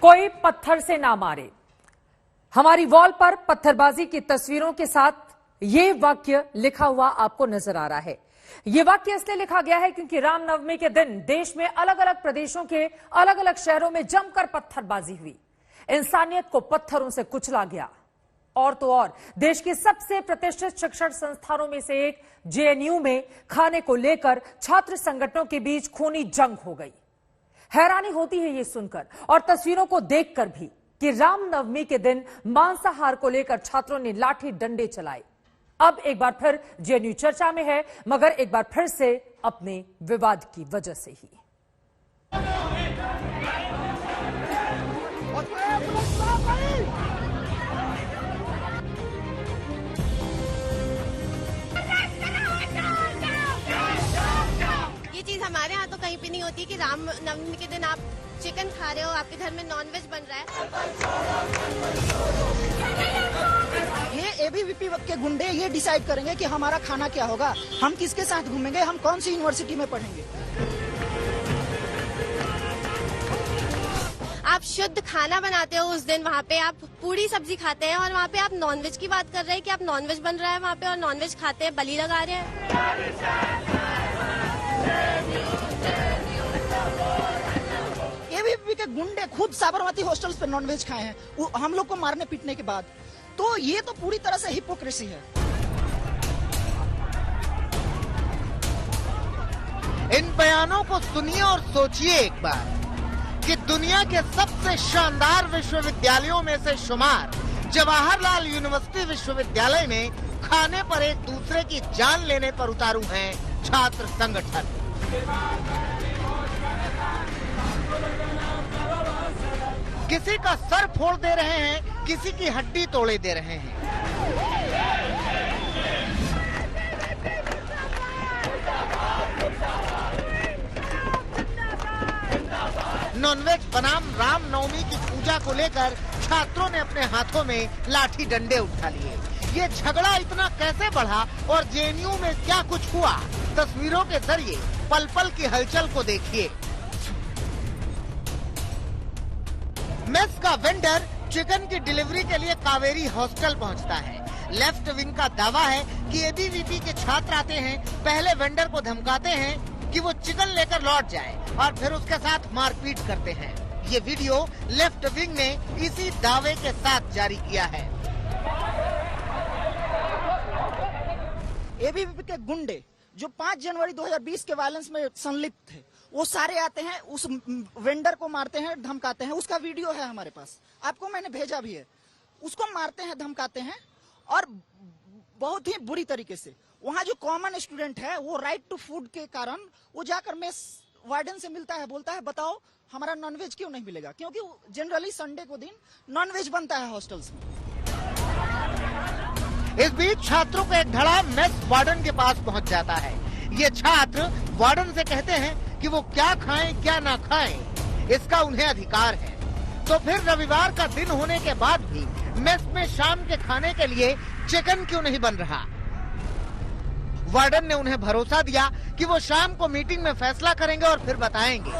कोई पत्थर से ना मारे। हमारी वॉल पर पत्थरबाजी की तस्वीरों के साथ ये वाक्य लिखा हुआ आपको नजर आ रहा है। ये वाक्य इसलिए लिखा गया है क्योंकि रामनवमी के दिन देश में अलग अलग प्रदेशों के अलग अलग शहरों में जमकर पत्थरबाजी हुई। इंसानियत को पत्थरों से कुचला गया। और तो और देश के सबसे प्रतिष्ठित शिक्षण संस्थानों में से एक जेएनयू में खाने को लेकर छात्र संगठनों के बीच खूनी जंग हो गई। हैरानी होती है ये सुनकर और तस्वीरों को देखकर भी कि रामनवमी के दिन मांसाहार को लेकर छात्रों ने लाठी डंडे चलाए। अब एक बार फिर जेएनयू चर्चा में है, मगर एक बार फिर से अपने विवाद की वजह से ही। ये चीज हमारे यहाँ तो कहीं पे नहीं होती कि रामनवमी के दिन आप चिकन खा रहे हो, आपके घर में नॉनवेज बन रहा है। ये एबीवीपी के गुंडे ये डिसाइड करेंगे कि हमारा खाना क्या होगा, हम किसके साथ घूमेंगे, हम कौन सी यूनिवर्सिटी में पढ़ेंगे। आप शुद्ध खाना बनाते हो उस दिन, वहाँ पे आप पूरी सब्जी खाते हैं और वहाँ पे आप नॉनवेज की बात कर रहे हैं कि आप नॉनवेज बन रहा है वहाँ पे और नॉनवेज खाते हैं, बलि लगा रहे हैं। एबीवीपी के गुंडे खुद साबरमती हॉस्टल्स पे नॉनवेज खाए हैं हम लोग को मारने पीटने के बाद। तो ये तो पूरी तरह से हिपोक्रेसी है। इन बयानों को सुनिए और सोचिए एक बार कि दुनिया के सबसे शानदार विश्वविद्यालयों में से शुमार जवाहरलाल यूनिवर्सिटी विश्वविद्यालय में खाने पर एक दूसरे की जान लेने पर उतारू हैं छात्र संगठन। किसी का सर फोड़ दे रहे हैं, किसी की हड्डी तोड़े दे रहे हैं। नॉनवेज बनाम रामनवमी की पूजा को लेकर छात्रों ने अपने हाथों में लाठी डंडे उठा लिए। ये झगड़ा इतना कैसे बढ़ा और जेएनयू में क्या कुछ हुआ, तस्वीरों के जरिए पल पल की हलचल को देखिए। मेस का वेंडर चिकन की डिलीवरी के लिए कावेरी हॉस्टल पहुंचता है। लेफ्ट विंग का दावा है कि एबीवीपी के छात्र आते हैं, पहले वेंडर को धमकाते हैं कि वो चिकन लेकर लौट जाए और फिर उसके साथ मारपीट करते हैं। ये वीडियो लेफ्ट विंग ने इसी दावे के साथ जारी किया है। एबीवीपी के गुंडे जो 5 जनवरी 2020 के वायलेंस में संलिप्त थे, वो सारे आते हैं, उस वेंडर को मारते हैं, धमकाते हैं। उसका वीडियो है हमारे पास, आपको मैंने भेजा भी है। उसको मारते हैं, धमकाते हैं और बहुत ही बुरी तरीके से। वहाँ जो कॉमन स्टूडेंट है वो राइट टू फूड के कारण वो जाकर मेस वार्डन से मिलता है, बोलता है बताओ हमारा नॉनवेज क्यों नहीं मिलेगा, क्योंकि जनरली संडे को दिन नॉनवेज बनता है हॉस्टल्स में। इस बीच छात्रों का एक धड़ा मेस वार्डन के पास पहुंच जाता है। ये छात्र वार्डन से कहते हैं कि वो क्या खाएं क्या ना खाएं, इसका उन्हें अधिकार है। तो फिर रविवार का दिन होने के बाद भी मेस में शाम के खाने के लिए चिकन क्यों नहीं बन रहा। वार्डन ने उन्हें भरोसा दिया कि वो शाम को मीटिंग में फैसला करेंगे और फिर बताएंगे।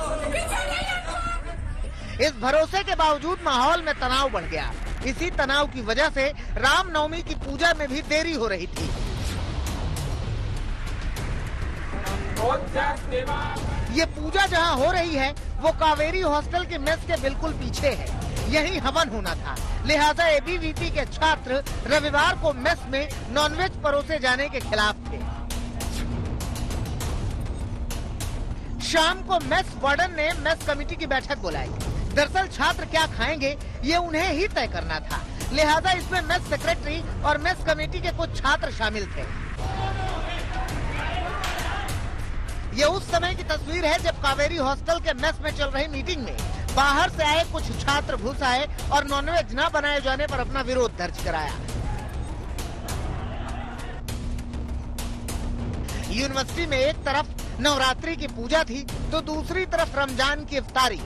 इस भरोसे के बावजूद माहौल में तनाव बढ़ गया। इसी तनाव की वजह से रामनवमी की पूजा में भी देरी हो रही थी। ये पूजा जहां हो रही है वो कावेरी हॉस्टल के मेस के बिल्कुल पीछे है। यही हवन होना था, लिहाजा एबीवीपी के छात्र रविवार को मेस में नॉनवेज परोसे जाने के खिलाफ थे। शाम को मेस वार्डन ने मेस कमेटी की बैठक बुलाई। दरअसल छात्र क्या खाएंगे ये उन्हें ही तय करना था, लिहाजा इसमें मेस सेक्रेटरी और मेस कमेटी के कुछ छात्र शामिल थे। ये उस समय की तस्वीर है जब कावेरी हॉस्टल के मेस में चल रही मीटिंग में बाहर से आए कुछ छात्र घुस आए और नॉनवेज न बनाए जाने पर अपना विरोध दर्ज कराया। यूनिवर्सिटी में एक तरफ नवरात्रि की पूजा थी तो दूसरी तरफ रमजान की इफ्तारी।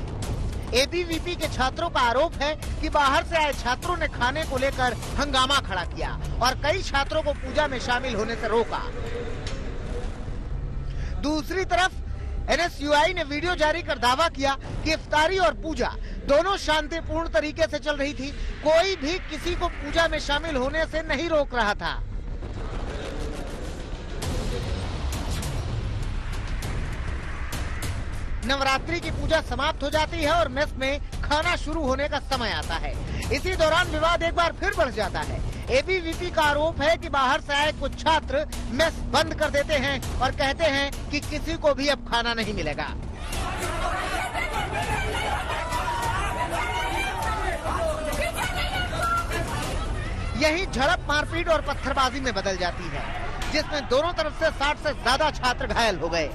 एबीवीपी के छात्रों का आरोप है कि बाहर से आए छात्रों ने खाने को लेकर हंगामा खड़ा किया और कई छात्रों को पूजा में शामिल होने से रोका। दूसरी तरफ NSUI ने वीडियो जारी कर दावा किया कि इफ्तारी और पूजा दोनों शांतिपूर्ण तरीके से चल रही थी। कोई भी किसी को पूजा में शामिल होने से नहीं रोक रहा था। नवरात्रि की पूजा समाप्त हो जाती है और मेस में खाना शुरू होने का समय आता है। इसी दौरान विवाद एक बार फिर बढ़ जाता है। एबीवीपी का आरोप है कि बाहर से आए कुछ छात्र मेस बंद कर देते हैं और कहते हैं कि किसी को भी अब खाना नहीं मिलेगा। यही झड़प मारपीट और पत्थरबाजी में बदल जाती है, जिसमें दोनों तरफ से 60 से ज्यादा छात्र घायल हो गए।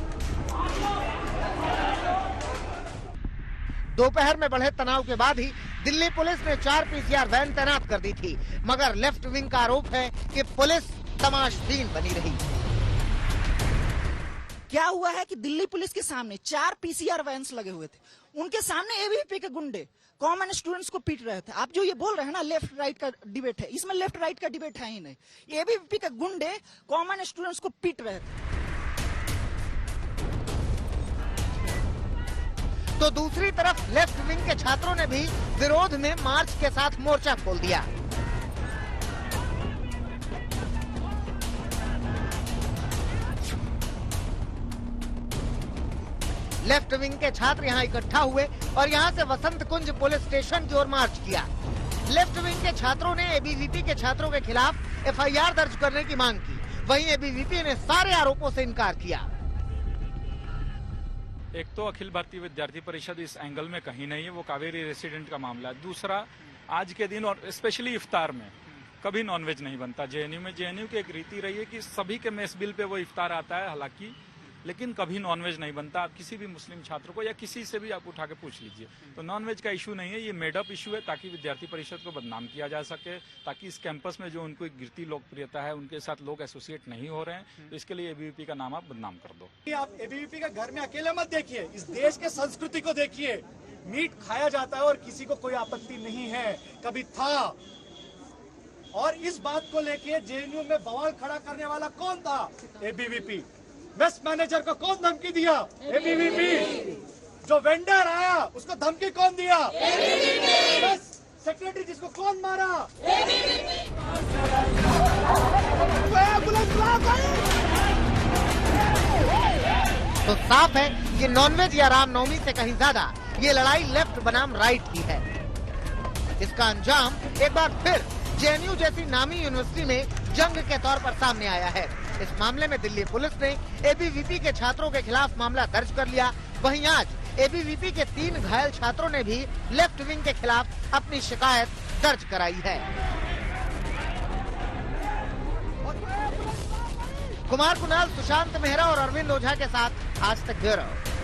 दोपहर में बढ़े तनाव के बाद ही दिल्ली पुलिस ने 4 पीसीआर वैन तैनात कर दी थी, मगर लेफ्ट विंग का आरोप है कि पुलिस तमाशबीन बनी रही। क्या हुआ है कि दिल्ली पुलिस के सामने 4 पीसीआर वैन्स लगे हुए थे, उनके सामने एबीवीपी के गुंडे कॉमन स्टूडेंट्स को पीट रहे थे। आप जो ये बोल रहे हैं ना लेफ्ट राइट का डिबेट है, इसमें लेफ्ट राइट का डिबेट है ही नहीं। एबीवीपी के गुंडे कॉमन स्टूडेंट्स को पीट रहे थे। तो दूसरी तरफ लेफ्ट विंग के छात्रों ने भी विरोध में मार्च के साथ मोर्चा खोल दिया। लेफ्ट विंग के छात्र यहां इकट्ठा हुए और यहां से वसंत कुंज पुलिस स्टेशन की ओर मार्च किया। लेफ्ट विंग के छात्रों ने एबीवीपी के छात्रों के खिलाफ एफआईआर दर्ज करने की मांग की। वहीं एबीवीपी ने सारे आरोपों से इनकार किया। एक तो अखिल भारतीय विद्यार्थी परिषद इस एंगल में कहीं नहीं है, वो कावेरी रेसिडेंट का मामला है। दूसरा, आज के दिन और स्पेशली इफ्तार में कभी नॉनवेज नहीं बनता जेएनयू में। जेएनयू की एक रीति रही है कि सभी के मेस बिल पे वो इफ्तार आता है हालांकि, लेकिन कभी नॉनवेज नहीं बनता। आप किसी भी मुस्लिम छात्र को या किसी से भी आप उठा के पूछ लीजिए, तो नॉनवेज का इशू नहीं है, ये मेडअप इशू है ताकि विद्यार्थी परिषद को बदनाम किया जा सके, ताकि इस कैंपस में जो उनको एक गिरती लोकप्रियता है उनके साथ लोग एसोसिएट नहीं हो रहे हैं। तो इसके लिए एबीवीपी का नाम आप बदनाम कर दो। आप एबीवीपी का घर में अकेले मत देखिए, इस देश के संस्कृति को देखिए। मीट खाया जाता है और किसी को कोई आपत्ति नहीं है, कभी था। और इस बात को लेके जेएनयू में बवाल खड़ा करने वाला कौन था? एबीवीपी। मेस मैनेजर को कौन धमकी दिया? एबीवीपी। जो वेंडर आया उसको धमकी कौन दिया? एबीवीपी। मेस सेक्रेटरी जिसको कौन मारा? एबीवीपी। तो साफ है कि नॉनवेज या रामनवमी से कहीं ज्यादा ये लड़ाई लेफ्ट बनाम राइट की है। इसका अंजाम एक बार फिर जेएनयू जैसी नामी यूनिवर्सिटी में जंग के तौर पर सामने आया है। इस मामले में दिल्ली पुलिस ने एबीवीपी के छात्रों के खिलाफ मामला दर्ज कर लिया। वहीं आज एबीवीपी के 3 घायल छात्रों ने भी लेफ्ट विंग के खिलाफ अपनी शिकायत दर्ज कराई है। कुमार कुणाल, सुशांत मेहरा और अरविंद ओझा के साथ आज तक ब्यूरो।